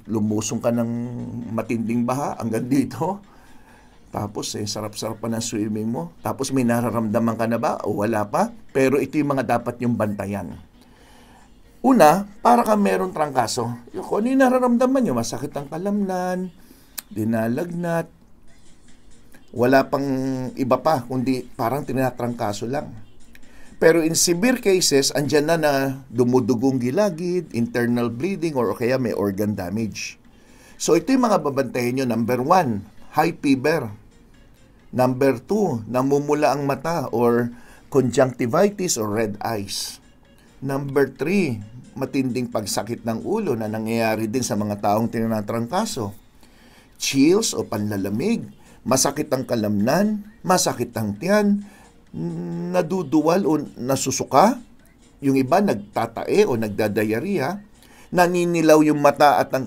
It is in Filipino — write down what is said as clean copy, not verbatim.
lumusong ka ng matinding baha hanggang dito. Tapos sarap-sarap pa ng swimming mo. Tapos may nararamdaman ka na ba? O wala pa? Pero ito yung mga dapat yung bantayan. Una, para ka meron trangkaso. Kung ano yung nararamdaman nyo, masakit ang kalamnan, dinalagnat, wala pang iba pa, kundi parang tinatrangkaso lang. Pero in severe cases, andyan na dumudugong gilagid, internal bleeding, or kaya may organ damage. So ito yung mga babantayan nyo. Number 1, high fever. Number 2, namumula ang mata or conjunctivitis or red eyes. Number 3, matinding pagsakit ng ulo na nangyayari din sa mga taong tinatrangkaso. Chills o panlalamig, masakit ang kalamnan, masakit ang tiyan, naduduwal o nasusuka, yung iba nagtatae o nagdadayariya, naninilaw yung mata at ang